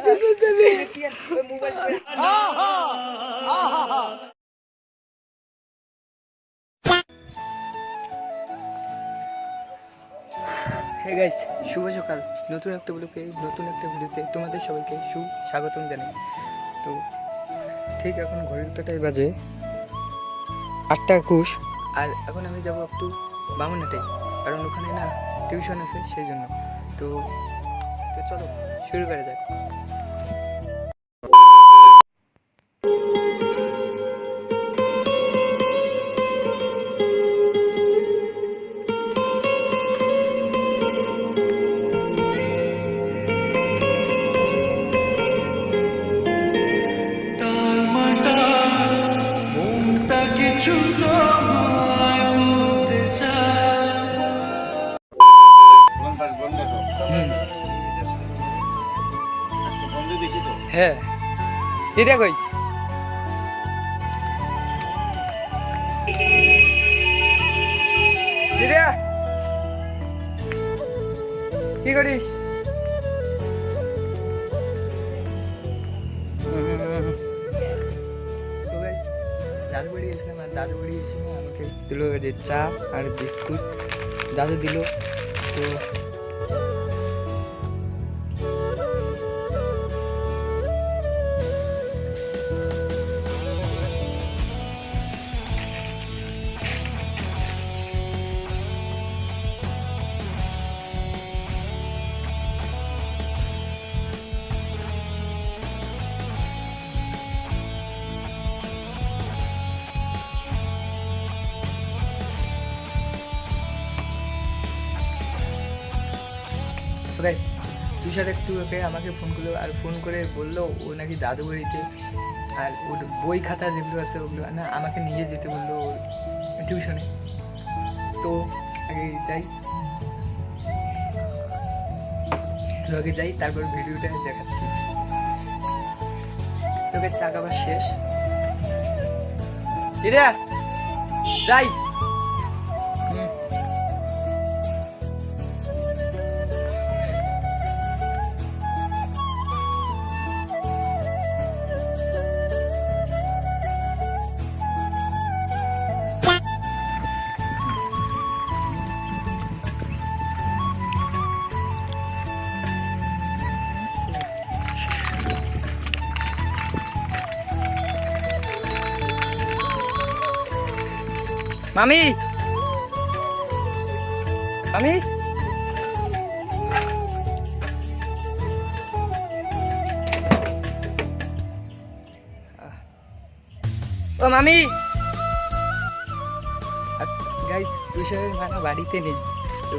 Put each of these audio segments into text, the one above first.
Hey guys, শুভ সকাল। নতুন একটা ভিডিওতে তোমাদের সবাইকে সুস্বাগতম জানাই। তো ঠিক এখন ঘড়ির কাঁটায় বাজে 8:21, আর এখন আমি যাব একটু বামুনহাটে, কারণ ওখানে না টিউশন আছে সেই জন্য। তো চলো শুরু করা যাক। হ্যাঁ, এটা কই কি করিস? দাদু বাড়ি গেছিলাম, আর দাদু বাড়ি গেছিল আমাকে দিল যে চা আর বিস্কুট দাদু দিল। তো তুষার একটু ওকে আমাকে ফোন করলো, আর ফোন করে বললো ও নাকি দাদু বাড়িতে, আর ওর বই খাতা যেগুলো আছে ওগুলো না আমাকে নিয়ে যেতে বললো টিউশনে। তো আগে যাই তারপর ভিডিওটা দেখাচ্ছি। তোকে চা খাবার শেষ যাই। মামি, মামি, ও মামি। গাইস, তুষারের মা বাড়িতে নেই, তো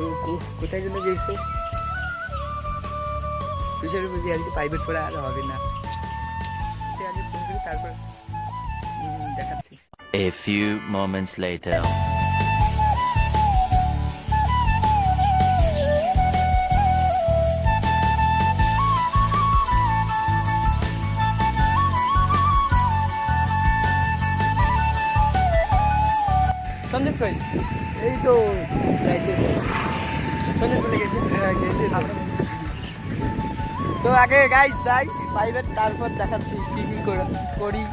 কোথায় জন্য গেছে? তুষারের বুঝি আজকে প্রাইভেট পড়া আর হবে না, আগে ফোন করি তারপর দেখাচ্ছি। A few moments later. Sandeep কই? এই তো সন্দীপ বলে গেছে। তো আগে গাইস যাই প্রাইভেট, তারপর দেখাচ্ছি কি কি করি।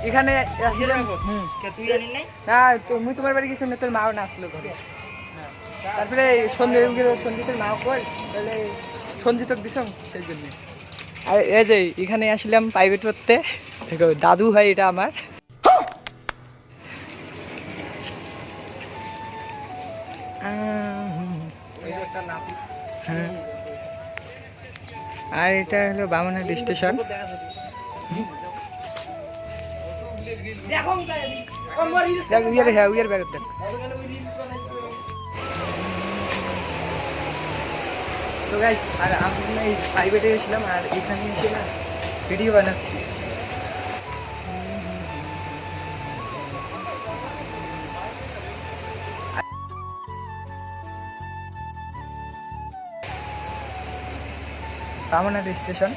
এখানে না তুমি তোমার বাড়ি গেছিলাম, তোর মাও না আসলো ঘরে। তারপরে সঞ্জিতের মাও কই, তাহলে সঞ্জিতক দিছম সেই জন্য। আর এই যে এখানে আসলাম প্রাইভেট পড়তে। দেখো দাদু ভাই, এটা আমার। আর এটা হলো বামুনহাট স্টেশন। আর আমি প্রাইভেটে গেছিলাম, আর এখানে এসে না ভিডিও বানাচ্ছি। বামুনহাট স্টেশন।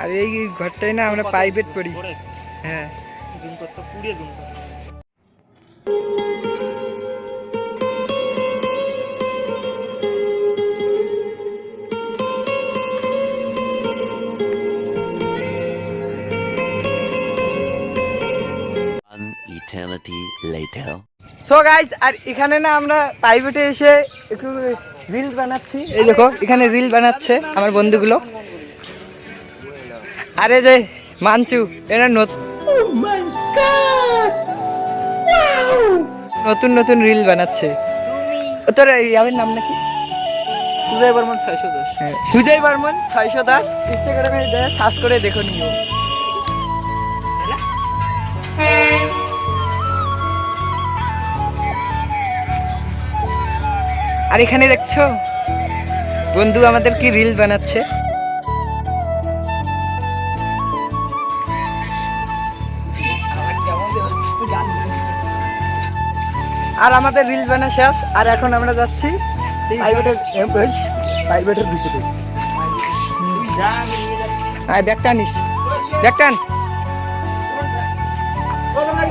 আর এই ঘরটাই না আমরা প্রাইভেট পড়ি। হ্যাঁ, জুম করতে পুরো জুম করতে। later. সো গাইস, আর এখানে না আমরা প্রাইভেটে এসে একটু রিল বানাচ্ছি। এই দেখো এখানে রিল বানাচ্ছে আমার বন্ধুগুলো। আরে যে মানচু এরা নতুন নতুন রিল বানাচ্ছে। তোর আমার নাম নাকি? সুজয় বর্মন 610। হ্যাঁ, সুজয় বর্মন 610 ইনস্টাগ্রামে সার্চ করে দেখো নিও। আর এখানে দেখছো বন্ধু আমাদের কি রিল বানাচ্ছে। আর আমাদের রিল বানা শেষ। আর এখন আমরা যাচ্ছি প্রাইভেটের ভিতরে। ব্যাগটা আনিস, ব্যাগটা আন।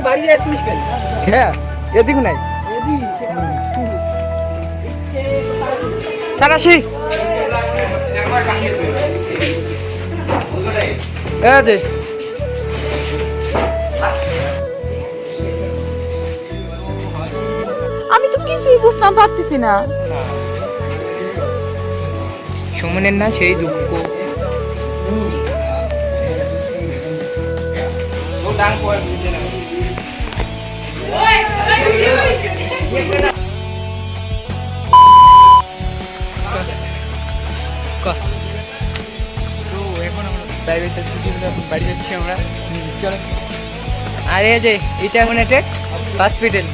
বাড়ি যাচ্ছিস কেন? হ্যাঁ এদিক নাই সারাশি যে আমি তো কিছুই বুঝতে পারতেছি না। সুমনের না সেই দুঃখ। বাড়ি যাচ্ছি আমরা। চলো। আর এই যে এটা এখন একটা হসপিটাল।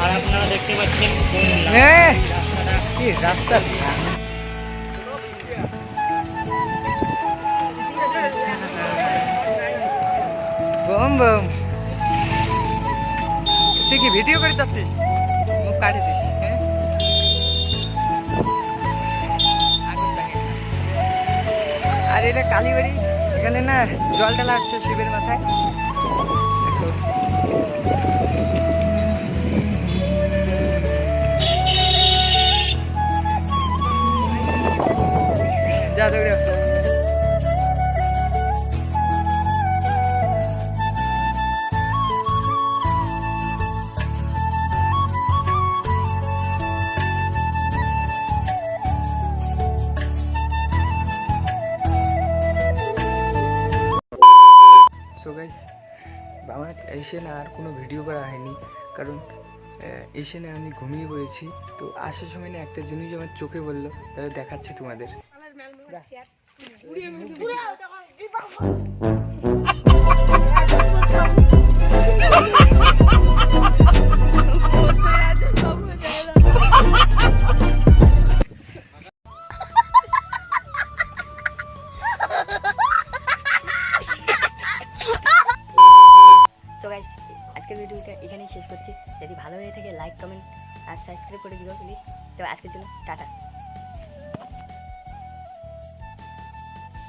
আর আপনারা দেখতে পাচ্ছেন কি রাস্তা। বম বম। তুই কি ভিডিও করে যাচ্ছিস? মুখ কাটে দিস। হ্যাঁ আগুন লাগে। আর এটা কালীবাড়ি। এখানে না জল ঢালা হচ্ছে শিবের মাথায়। দেখো। যা দৌড়ে। সো গাইস, আমার এসে না আর কোনো ভিডিও করা হয়নি, কারণ এসে না আমি ঘুমিয়ে পড়েছি। তো আসার সময় না একটা জিনিস আমার চোখে বললো, তাহলে দেখাচ্ছি তোমাদের। তো গাইস, আজকের ভিডিওটা এখানেই শেষ করছি। যদি ভালো হয়ে থাকে লাইক কমেন্ট আর সাবস্ক্রাইব করে দিও প্লিজ। তো আজকের জন্য টাটা।